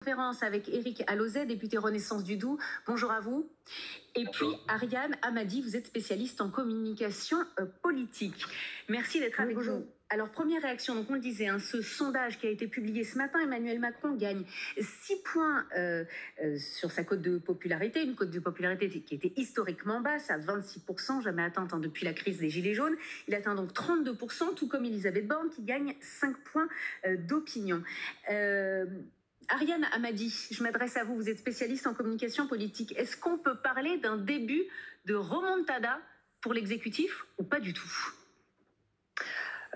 Conférence avec Éric Alauzet, député Renaissance du Doubs. Bonjour à vous. Et puis Ariane Hamadi, vous êtes spécialiste en communication politique. Merci d'être avec nous. Alors, première réaction, donc on le disait, ce sondage qui a été publié ce matin, Emmanuel Macron gagne 6 points sur sa cote de popularité, une cote de popularité qui était historiquement basse, à 26%, jamais atteinte depuis la crise des Gilets jaunes. Il atteint donc 32%, tout comme Elisabeth Borne qui gagne 5 points d'opinion. Ariane Hamadi, je m'adresse à vous, vous êtes spécialiste en communication politique. Est-ce qu'on peut parler d'un début de remontada pour l'exécutif ou pas du tout ?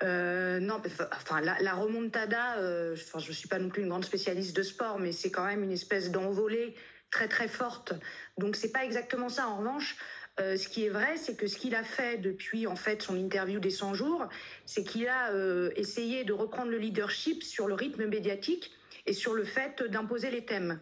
Non, enfin, la remontada, je ne suis pas non plus une grande spécialiste de sport, mais c'est quand même une espèce d'envolée très très forte. Donc c'est pas exactement ça. En revanche, ce qui est vrai, c'est que ce qu'il a fait depuis en fait son interview des 100 jours, c'est qu'il a essayé de reprendre le leadership sur le rythme médiatique et sur le fait d'imposer les thèmes.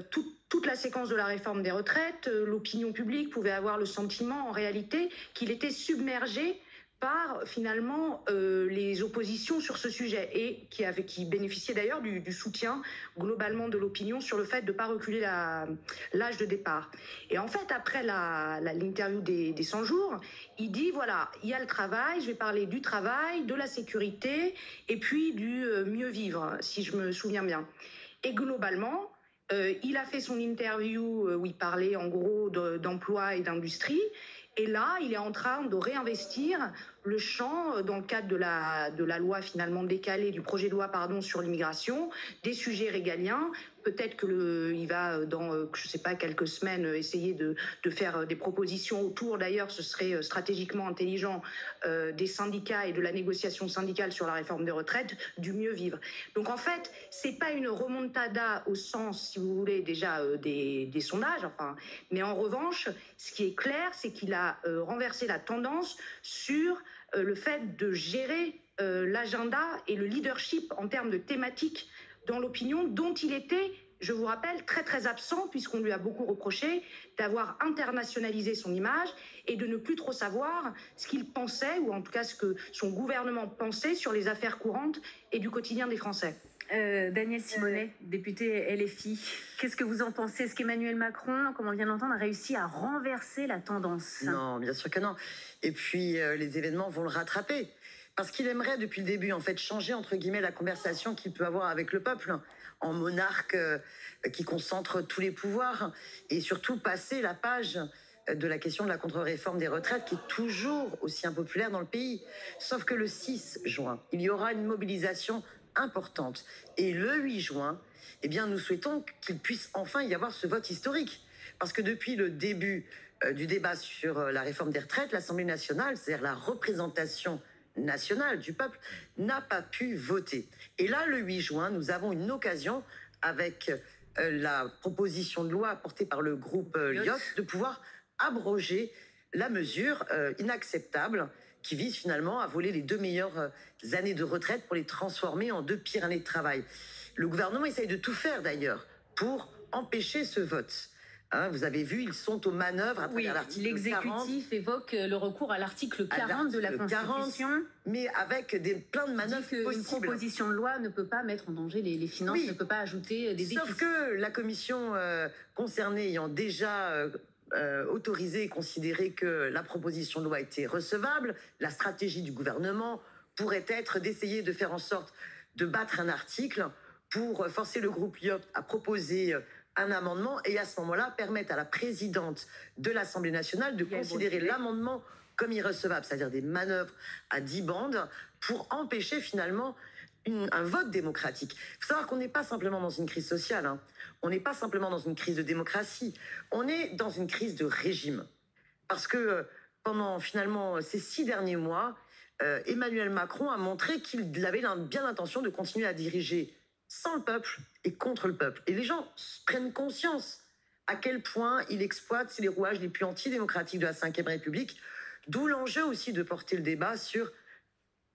Toute la séquence de la réforme des retraites, l'opinion publique pouvait avoir le sentiment en réalité qu'il était submergé par finalement les oppositions sur ce sujet et qui bénéficiait d'ailleurs du soutien globalement de l'opinion sur le fait de ne pas reculer l'âge de départ. Et en fait, après l'interview des 100 jours, il dit voilà, il y a le travail, je vais parler du travail, de la sécurité et puis du mieux vivre, si je me souviens bien. Et globalement, il a fait son interview où il parlait en gros d'emploi et d'industrie. Et là, il est en train de réinvestir le champ dans le cadre de la loi finalement décalée, du projet de loi sur l'immigration, des sujets régaliens. Peut-être qu'il va dans, je ne sais pas, quelques semaines essayer de faire des propositions autour, d'ailleurs ce serait stratégiquement intelligent, des syndicats et de la négociation syndicale sur la réforme des retraites, du mieux vivre. Donc en fait, c'est pas une remontada au sens, si vous voulez, déjà des sondages, enfin, mais en revanche, ce qui est clair, c'est qu'il a renversé la tendance sur le fait de gérer l'agenda et le leadership en termes de thématiques dans l'opinion, dont il était, je vous rappelle, très très absent, puisqu'on lui a beaucoup reproché d'avoir internationalisé son image et de ne plus trop savoir ce qu'il pensait, ou en tout cas ce que son gouvernement pensait sur les affaires courantes et du quotidien des Français. Daniel Simonet, député LFI, qu'est-ce que vous en pensez ? Est-ce qu'Emmanuel Macron, comme on vient d'entendre, a réussi à renverser la tendance ? Non, bien sûr que non. Et puis, les événements vont le rattraper. Parce qu'il aimerait, depuis le début, en fait, changer, entre guillemets, la conversation qu'il peut avoir avec le peuple, en monarque qui concentre tous les pouvoirs, et surtout passer la page de la question de la contre-réforme des retraites, qui est toujours aussi impopulaire dans le pays. Sauf que le 6 juin, il y aura une mobilisation importante. Et le 8 juin, eh bien, nous souhaitons qu'il puisse enfin y avoir ce vote historique. Parce que depuis le début du débat sur la réforme des retraites, l'Assemblée nationale, c'est-à-dire la représentation nationale du peuple, n'a pas pu voter. Et là, le 8 juin, nous avons une occasion, avec la proposition de loi portée par le groupe LIOT, de pouvoir abroger la mesure inacceptable qui vise finalement à voler les 2 meilleures années de retraite pour les transformer en 2 pires années de travail. Le gouvernement essaye de tout faire d'ailleurs pour empêcher ce vote. Vous avez vu, ils sont aux manœuvres à travers l'article 40. L'exécutif évoque le recours à l'article 40 de la Constitution. 40, mais avec plein de manœuvres possibles. Une proposition de loi ne peut pas mettre en danger les finances, ne peut pas ajouter des déficits. Sauf que la commission concernée ayant déjà autorisé et considéré que la proposition de loi était recevable, la stratégie du gouvernement pourrait être d'essayer de faire en sorte de battre un article pour forcer le groupe LIOT à proposer un amendement et à ce moment-là permettre à la présidente de l'Assemblée nationale de considérer l'amendement comme irrecevable, c'est-à-dire des manœuvres à 10 bandes pour empêcher finalement un vote démocratique. Il faut savoir qu'on n'est pas simplement dans une crise sociale, on n'est pas simplement dans une crise de démocratie, on est dans une crise de régime. Parce que pendant finalement ces 6 derniers mois, Emmanuel Macron a montré qu'il avait bien l'intention de continuer à diriger sans le peuple et contre le peuple. Et les gens prennent conscience à quel point il exploite les rouages les plus antidémocratiques de la Ve République, d'où l'enjeu aussi de porter le débat sur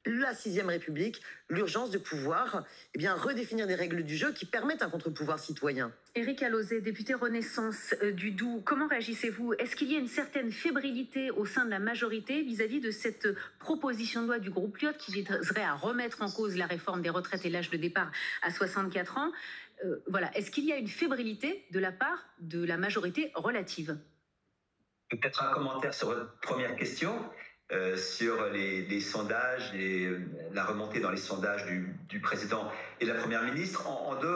la 6e République, l'urgence de pouvoir redéfinir des règles du jeu qui permettent un contre-pouvoir citoyen. Éric Alauzet, député Renaissance du Doubs, comment réagissez-vous ? Est-ce qu'il y a une certaine fébrilité au sein de la majorité vis-à-vis de cette proposition de loi du groupe LIOT qui viserait à remettre en cause la réforme des retraites et l'âge de départ à 64 ans ? voilà, est-ce qu'il y a une fébrilité de la part de la majorité relative? Peut-être un commentaire sur votre première question, sur les sondages, la remontée dans les sondages du président et de la première ministre.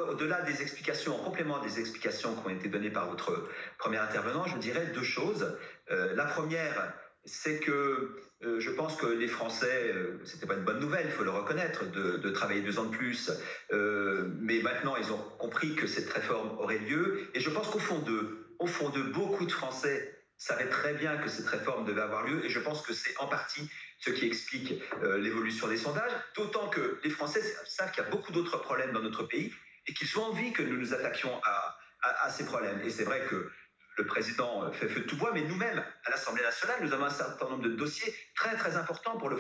Au-delà des explications, en complément des explications qui ont été données par votre premier intervenant, je dirais deux choses. La première, c'est que je pense que les Français, c'était pas une bonne nouvelle, il faut le reconnaître, de travailler 2 ans de plus, mais maintenant ils ont compris que cette réforme aurait lieu, et je pense qu'au fond de beaucoup de Français savaient très bien que cette réforme devait avoir lieu, et je pense que c'est en partie ce qui explique l'évolution des sondages, d'autant que les Français savent qu'il y a beaucoup d'autres problèmes dans notre pays, et qu'ils ont envie que nous nous attaquions à ces problèmes. Et c'est vrai que le président fait feu de tout bois, mais nous-mêmes, à l'Assemblée nationale, nous avons un certain nombre de dossiers très très importants pour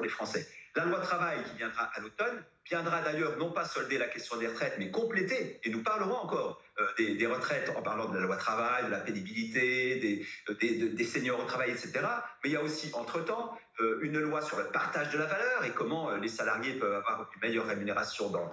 les Français. La loi travail qui viendra à l'automne viendra d'ailleurs non pas solder la question des retraites, mais compléter, et nous parlerons encore des retraites en parlant de la loi travail, de la pénibilité, des seniors au travail, etc. Mais il y a aussi, entre-temps, une loi sur le partage de la valeur et comment les salariés peuvent avoir une meilleure rémunération dans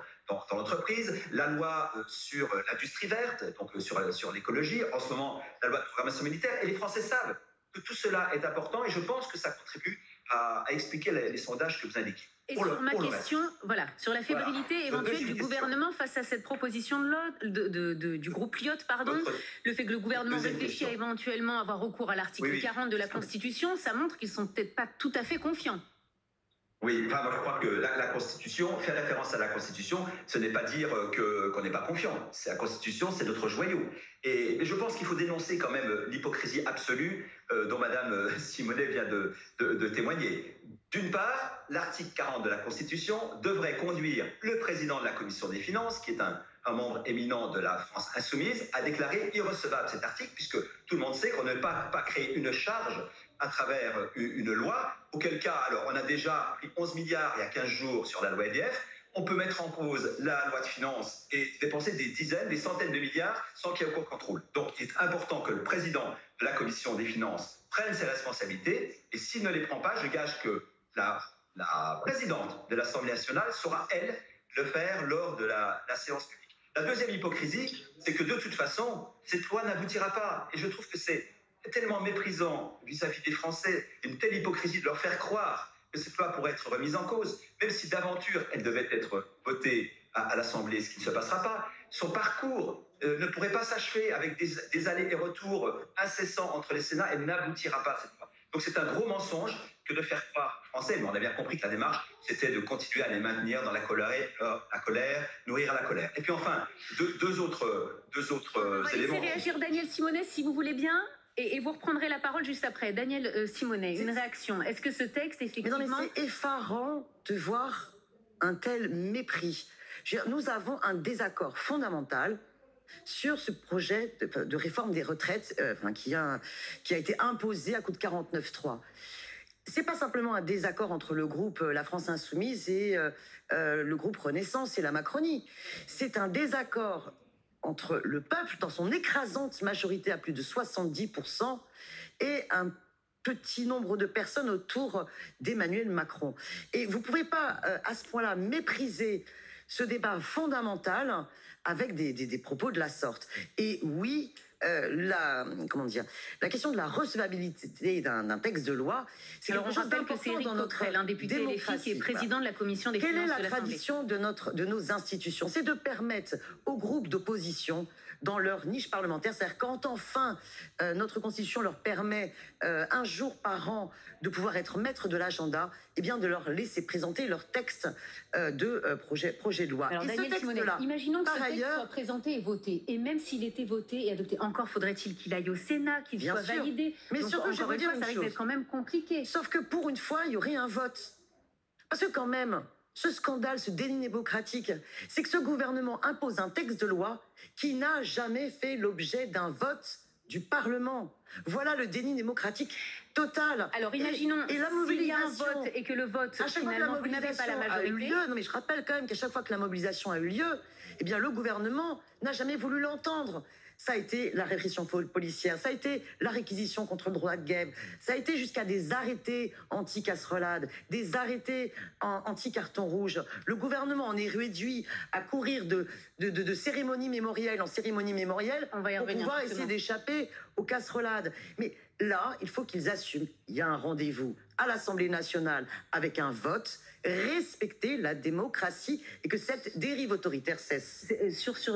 l'entreprise, la loi sur l'industrie verte, donc sur l'écologie, en ce moment la loi de programmation militaire, et les Français savent que tout cela est important, et je pense que ça contribue à expliquer les sondages que vous indiquez. Et sur ma question, voilà, sur la fébrilité éventuelle du gouvernement face à cette proposition du groupe Lyotte, pardon, le fait que le gouvernement réfléchit à éventuellement avoir recours à l'article 40 de la Constitution, ça montre qu'ils sont peut-être pas tout à fait confiants. Oui, enfin, moi je crois que la Constitution, faire référence à la Constitution, ce n'est pas dire qu'on n'est pas confiant. C'est la Constitution, c'est notre joyau. Et je pense qu'il faut dénoncer quand même l'hypocrisie absolue dont Madame Simonet vient de témoigner. D'une part, l'article 40 de la Constitution devrait conduire le président de la Commission des Finances, qui est un membre éminent de la France insoumise, à déclarer irrecevable cet article, puisque tout le monde sait qu'on ne peut pas créer une charge à travers une loi, auquel cas, alors on a déjà pris 11 milliards il y a 15 jours sur la loi EDF, on peut mettre en cause la loi de finances et dépenser des dizaines, des centaines de milliards sans qu'il y ait aucun contrôle. Donc il est important que le président de la Commission des Finances prenne ses responsabilités, et s'il ne les prend pas, je gage que la présidente de l'Assemblée nationale saura, elle, le faire lors de la séance publique. La deuxième hypocrisie, c'est que de toute façon, cette loi n'aboutira pas. Et je trouve que c'est tellement méprisant vis-à-vis des Français, une telle hypocrisie de leur faire croire que cette loi pourrait être remise en cause, même si d'aventure elle devait être votée à l'Assemblée, ce qui ne se passera pas. Son parcours ne pourrait pas s'achever avec des allers et retours incessants entre les Sénats, elle n'aboutira pas à cette loi. Donc c'est un gros mensonge que de faire croire aux Français, mais on a bien compris que la démarche, c'était de continuer à les maintenir dans la colère, nourrir à la colère. Et puis enfin, deux autres éléments. On va laisser réagir Daniel Simonet, si vous voulez bien. Et vous reprendrez la parole juste après. Daniel Simonet, une réaction. Est-ce que ce texte, effectivement... Mais non, mais c'est effarant de voir un tel mépris. Nous avons un désaccord fondamental sur ce projet de réforme des retraites qui a été imposé à coup de 49.3. C'est pas simplement un désaccord entre le groupe La France Insoumise et le groupe Renaissance et la Macronie. C'est un désaccord entre le peuple, dans son écrasante majorité à plus de 70%, et un petit nombre de personnes autour d'Emmanuel Macron. Et vous ne pouvez pas, à ce point-là, mépriser ce débat fondamental avec des propos de la sorte. Et oui, la question de la recevabilité d'un texte de loi, c'est quelque chose d'important dans notre démocratie. Un député LFI qui est président de la commission des finances de l'Assemblée. Quelle est la tradition de nos institutions? C'est de permettre aux groupes d'opposition, dans leur niche parlementaire, c'est-à-dire quand enfin notre Constitution leur permet un jour par an de pouvoir être maître de l'agenda, eh bien de leur laisser présenter leur texte de projet de loi. Alors, et Daniel ce texte-là, Simonet, imaginons que ce texte soit présenté et voté, et même s'il était voté et adopté, encore faudrait-il qu'il aille au Sénat, qu'il soit validé. Mais donc, surtout, je veux dire, ça risque d'être quand même compliqué. Sauf que pour une fois, il y aurait un vote. Parce que quand même, ce scandale, ce déni démocratique, c'est que ce gouvernement impose un texte de loi qui n'a jamais fait l'objet d'un vote du Parlement. Voilà le déni démocratique total. Alors imaginons s'il y a un vote et que le vote, finalement, vous n'avez pas la majorité. Non mais je rappelle quand même qu'à chaque fois que la mobilisation a eu lieu, eh bien le gouvernement n'a jamais voulu l'entendre. Ça a été la répression policière, ça a été la réquisition contre le droit de guerre, ça a été jusqu'à des arrêtés anti-casserolade, des arrêtés anti-carton rouge. Le gouvernement en est réduit à courir de cérémonie mémorielle en cérémonie mémorielle pour pouvoir essayer d'échapper aux casserolades. Mais là, il faut qu'ils assument. Il y a un rendez-vous à l'Assemblée nationale avec un vote, respecter la démocratie et que cette dérive autoritaire cesse.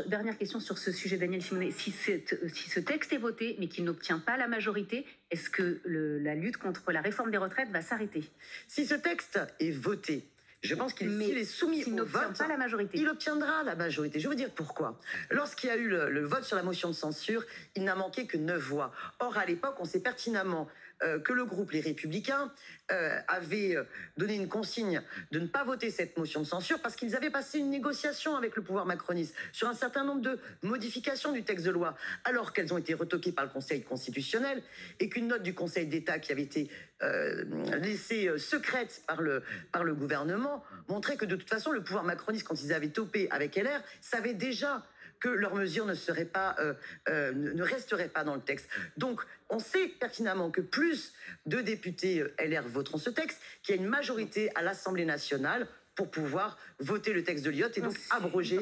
Dernière question sur ce sujet, Daniel Simonet. Si ce texte est voté, mais qu'il n'obtient pas la majorité, est-ce que la lutte contre la réforme des retraites va s'arrêter? Si ce texte est voté, je pense qu'il est soumis au vote, pas la majorité. Il obtiendra la majorité. Je veux dire pourquoi. Lorsqu'il y a eu le vote sur la motion de censure, il n'a manqué que 9 voix. Or, à l'époque, on sait pertinemment que le groupe Les Républicains avait donné une consigne de ne pas voter cette motion de censure parce qu'ils avaient passé une négociation avec le pouvoir macroniste sur un certain nombre de modifications du texte de loi, alors qu'elles ont été retoquées par le Conseil constitutionnel et qu'une note du Conseil d'État qui avait été laissée secrète par le gouvernement montrait que de toute façon, le pouvoir macroniste, quand ils avaient topé avec LR, savait déjà que leurs mesures ne resteraient pas dans le texte. Donc, on sait pertinemment que plus de députés LR voteront ce texte, qu'il y a une majorité à l'Assemblée nationale pour pouvoir voter le texte de Lyotte et donc abroger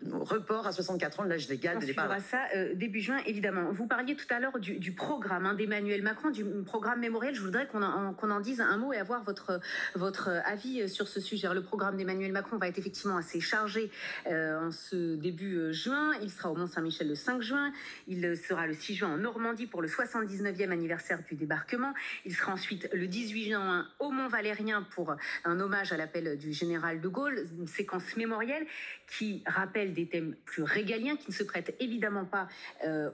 report à 64 ans de l'âge légal de départ. On suivra ça début juin, évidemment. Vous parliez tout à l'heure du programme d'Emmanuel Macron, du programme mémoriel. Je voudrais qu'on en dise un mot et avoir votre avis sur ce sujet. Alors, le programme d'Emmanuel Macron va être effectivement assez chargé en ce début juin. Il sera au Mont-Saint-Michel le 5 juin. Il sera le 6 juin en Normandie pour le 79e anniversaire du débarquement. Il sera ensuite le 18 juin au Mont-Valérien pour un hommage à l'appel du général de Gaulle, une séquence mémorielle qui rappelle des thèmes plus régaliens, qui ne se prêtent évidemment pas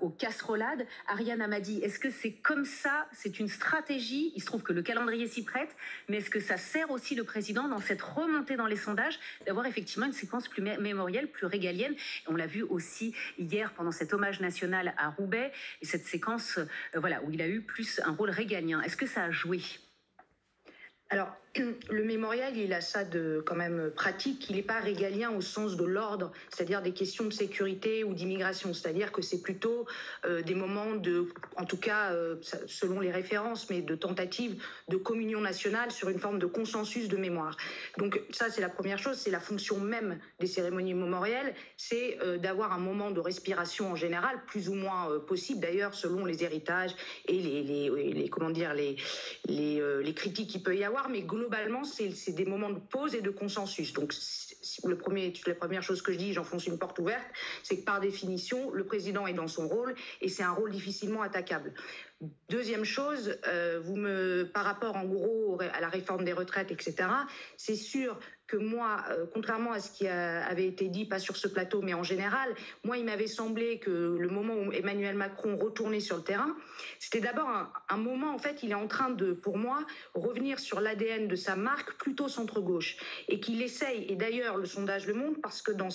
aux casserolades. Ariane Hamadi, est-ce que c'est comme ça, c'est une stratégie? Il se trouve que le calendrier s'y prête, mais est-ce que ça sert aussi le président dans cette remontée dans les sondages d'avoir effectivement une séquence plus mémorielle, plus régalienne? On l'a vu aussi hier pendant cet hommage national à Roubaix, et cette séquence où il a eu plus un rôle régalien. Est-ce que ça a joué? Alors, le mémorial, il a ça de quand même pratique. Il n'est pas régalien au sens de l'ordre, c'est-à-dire des questions de sécurité ou d'immigration. C'est-à-dire que c'est plutôt des moments en tout cas, selon les références, mais de tentative de communion nationale sur une forme de consensus de mémoire. Donc ça, c'est la première chose. C'est la fonction même des cérémonies mémorielles, c'est d'avoir un moment de respiration en général, plus ou moins possible d'ailleurs, selon les héritages et les critiques qu'il peut y avoir. Mais globalement, c'est des moments de pause et de consensus. Donc, la première chose que je dis, j'enfonce une porte ouverte, c'est que par définition, le président est dans son rôle et c'est un rôle difficilement attaquable. Deuxième chose, par rapport en gros à la réforme des retraites, etc., c'est sûr que moi, contrairement à ce qui avait été dit, pas sur ce plateau, mais en général, moi, il m'avait semblé que le moment où Emmanuel Macron retournait sur le terrain, c'était d'abord un moment, en fait, il est en train de, pour moi, revenir sur l'ADN de sa marque plutôt centre-gauche. Et qu'il essaye, et d'ailleurs, le sondage le montre, parce que dans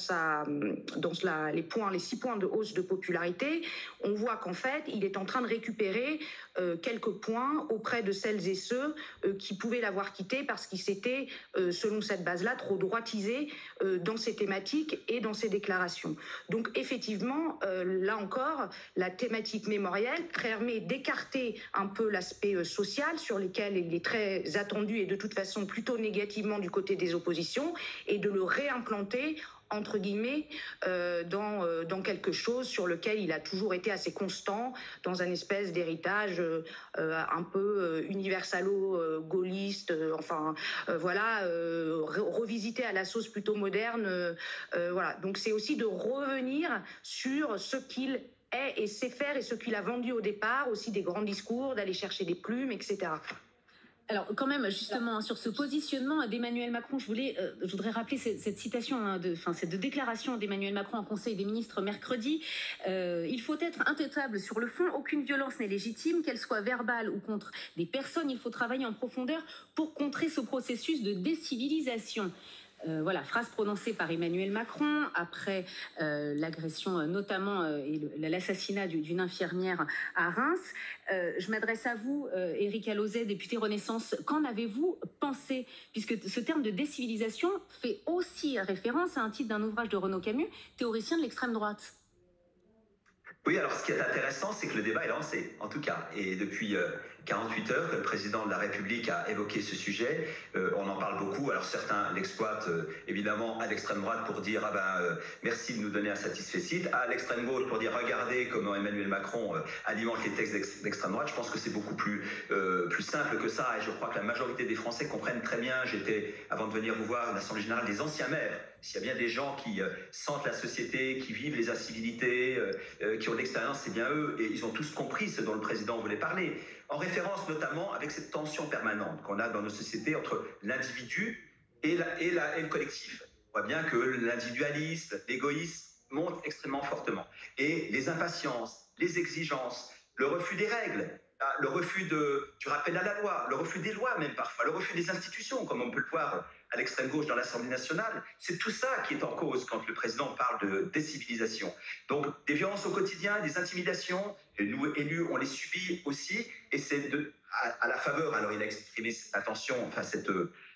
les 6 points de hausse de popularité, on voit qu'en fait, il est en train de récupérer quelques points auprès de celles et ceux qui pouvaient l'avoir quitté parce qu'il s'était, selon cette base-là, trop droitisé dans ses thématiques et dans ses déclarations. Donc effectivement, là encore, la thématique mémorielle permet d'écarter un peu l'aspect social sur lequel il est très attendu et de toute façon plutôt négativement du côté des oppositions et de le réimplanter entre guillemets, dans quelque chose sur lequel il a toujours été assez constant, dans un espèce d'héritage un peu universalo-gaulliste, revisité à la sauce plutôt moderne. Voilà. Donc c'est aussi de revenir sur ce qu'il est et sait faire et ce qu'il a vendu au départ, aussi des grands discours, d'aller chercher des plumes, etc. Alors quand même, justement, sur ce positionnement d'Emmanuel Macron, je voudrais rappeler cette citation, cette déclaration d'Emmanuel Macron en Conseil des ministres mercredi. Il faut être intouchable sur le fond, aucune violence n'est légitime, qu'elle soit verbale ou contre des personnes, il faut travailler en profondeur pour contrer ce processus de décivilisation. Voilà, phrase prononcée par Emmanuel Macron après l'agression notamment et l'assassinat d'une infirmière à Reims. Je m'adresse à vous, Éric Alauzet, député Renaissance. Qu'en avez-vous pensé? Puisque ce terme de décivilisation fait aussi référence à un titre d'un ouvrage de Renaud Camus, théoricien de l'extrême droite. Oui, alors ce qui est intéressant, c'est que le débat est lancé, en tout cas. Et depuis 48 heures que le président de la République a évoqué ce sujet, on en parle beaucoup. Alors certains l'exploitent évidemment à l'extrême droite pour dire merci de nous donner un satisfecit, à l'extrême gauche pour dire regardez comment Emmanuel Macron alimente les textes d'extrême droite. Je pense que c'est beaucoup plus simple que ça, et je crois que la majorité des Français comprennent très bien. J'étais, avant de venir vous voir, à l'Assemblée générale des anciens maires. S'il y a bien des gens qui sentent la société, qui vivent les incivilités, qui ont de l'expérience, c'est bien eux. Et ils ont tous compris ce dont le président voulait parler. En référence notamment avec cette tension permanente qu'on a dans nos sociétés entre l'individu et le collectif. On voit bien que l'individualisme, l'égoïsme montent extrêmement fortement. Et les impatiences, les exigences, le refus des règles, le refus du rappel à la loi, le refus des lois même parfois, le refus des institutions, comme on peut le voir à l'extrême gauche dans l'Assemblée nationale, c'est tout ça qui est en cause quand le président parle de décivilisation. Donc des violences au quotidien, des intimidations, et nous élus, on les subit aussi, et c'est à la faveur, alors il a exprimé cette intention,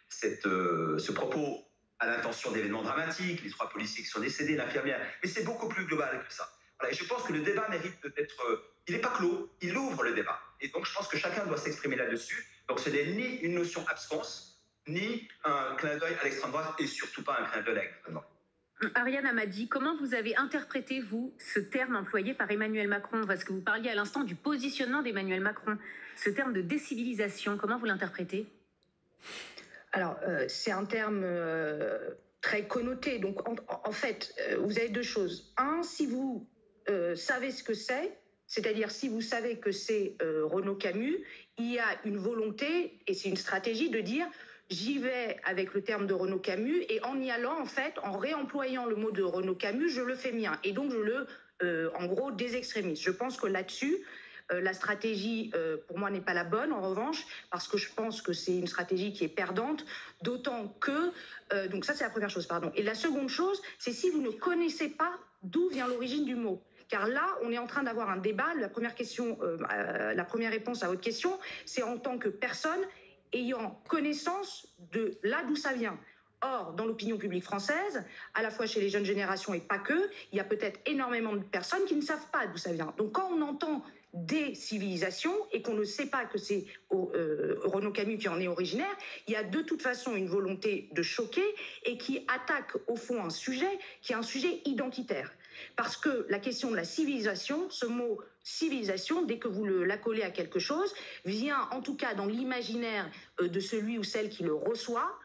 ce propos à l'intention d'événements dramatiques, les 3 policiers qui sont décédés, l'infirmière, mais c'est beaucoup plus global que ça. Voilà, et je pense que le débat mérite d'être... il n'est pas clos, il ouvre le débat. Et donc je pense que chacun doit s'exprimer là-dessus. Donc ce n'est ni une notion absconse, ni un clin d'œil à l'extrême droite, et surtout pas un clin d'œil à l'extrême droite. Ariane Hamadi, comment vous avez interprété, vous, ce terme employé par Emmanuel Macron? Parce que vous parliez à l'instant du positionnement d'Emmanuel Macron. Ce terme de décivilisation, comment vous l'interprétez? Alors, c'est un terme très connoté. Donc, en fait, vous avez 2 choses. Un, si vous savez ce que c'est-à-dire si vous savez que c'est Renaud Camus, il y a une volonté, et c'est une stratégie de dire... J'y vais avec le terme de Renaud Camus, et en y allant, en fait, en réemployant le mot de Renaud Camus, je le fais mien. Et donc, je le, en gros, désextrémise. Je pense que là-dessus, la stratégie, pour moi, n'est pas la bonne, en revanche, parce que je pense que c'est une stratégie qui est perdante, d'autant que... donc ça, c'est la première chose, pardon. Et la seconde chose, c'est si vous ne connaissez pas d'où vient l'origine du mot. Car là, on est en train d'avoir un débat. La première réponse à votre question, c'est en tant que personne ayant connaissance de là d'où ça vient. Or, dans l'opinion publique française, à la fois chez les jeunes générations et pas que, il y a peut-être énormément de personnes qui ne savent pas d'où ça vient. Donc quand on entend décivilisation et qu'on ne sait pas que c'est Renaud Camus qui en est originaire, il y a de toute façon une volonté de choquer et qui attaque au fond un sujet qui est un sujet identitaire. Parce que la question de la civilisation, ce mot civilisation, dès que vous l'accolez à quelque chose, vient en tout cas dans l'imaginaire de celui ou celle qui le reçoit,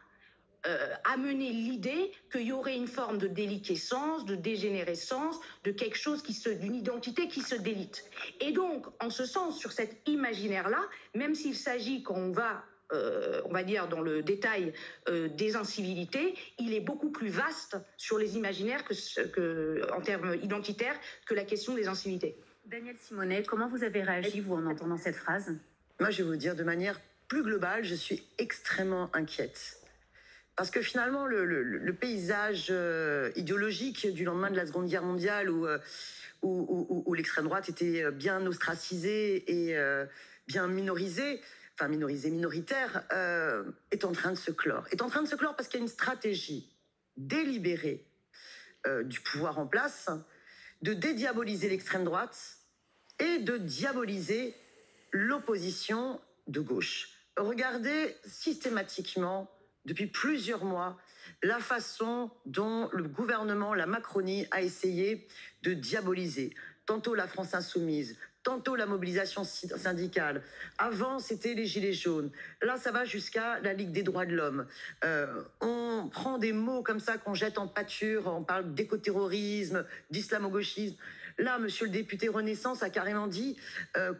amener l'idée qu'il y aurait une forme de déliquescence, de dégénérescence, de quelque chose d'une identité qui se délite. Et donc, en ce sens, sur cet imaginaire-là, même s'il s'agit, quand on va dire dans le détail des incivilités, il est beaucoup plus vaste sur les imaginaires en termes identitaires que la question des incivilités. Danielle Simonet, comment vous avez réagi, vous, en entendant cette phrase? Moi, je vais vous dire de manière plus globale, je suis extrêmement inquiète. Parce que finalement, le paysage idéologique du lendemain de la Seconde Guerre mondiale, où l'extrême droite était bien ostracisée et bien minoritaire, est en train de se clore. Est en train de se clore parce qu'il y a une stratégie délibérée du pouvoir en place de dédiaboliser l'extrême droite et de diaboliser l'opposition de gauche. Regardez systématiquement, depuis plusieurs mois, la façon dont le gouvernement, la Macronie, a essayé de diaboliser tantôt la France insoumise, tantôt la mobilisation syndicale. Avant, c'était les Gilets jaunes. Là, ça va jusqu'à la Ligue des droits de l'homme. On prend des mots comme ça qu'on jette en pâture, on parle d'écoterrorisme, d'islamo-gauchisme. Là, monsieur le député Renaissance a carrément dit,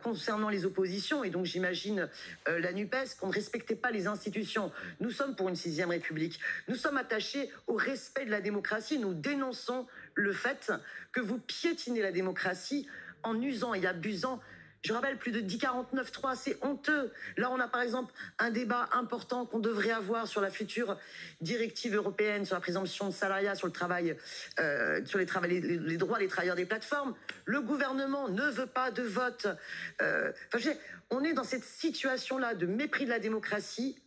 concernant les oppositions, et donc j'imagine la NUPES, qu'on ne respectait pas les institutions. Nous sommes pour une 6e République. Nous sommes attachés au respect de la démocratie. Nous dénonçons le fait que vous piétinez la démocratie en usant et abusant Je rappelle, plus de 10-49-3, c'est honteux. Là, on a par exemple un débat important qu'on devrait avoir sur la future directive européenne, sur la présomption de salariat, sur le travail, sur les droits des travailleurs des plateformes. Le gouvernement ne veut pas de vote. On est dans cette situation-là de mépris de la démocratie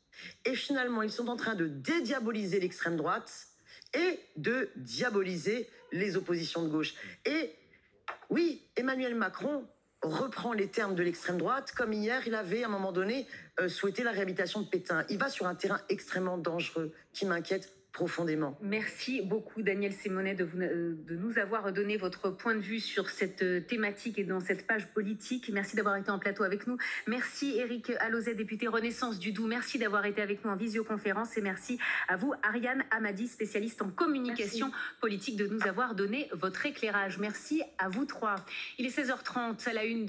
et finalement, ils sont en train de dédiaboliser l'extrême droite et de diaboliser les oppositions de gauche. Et oui, Emmanuel Macron reprend les termes de l'extrême droite, comme hier, il avait à un moment donné souhaité la réhabilitation de Pétain. Il va sur un terrain extrêmement dangereux qui m'inquiète profondément. Merci beaucoup Daniel Sémonet de nous avoir donné votre point de vue sur cette thématique et dans cette page politique. Merci d'avoir été en plateau avec nous. Merci Éric Alauzet, député Renaissance du Doubs. Merci d'avoir été avec nous en visioconférence et merci à vous Ariane Hamadi, spécialiste en communication politique, de nous avoir donné votre éclairage. Merci à vous trois. Il est 16h30 à la une de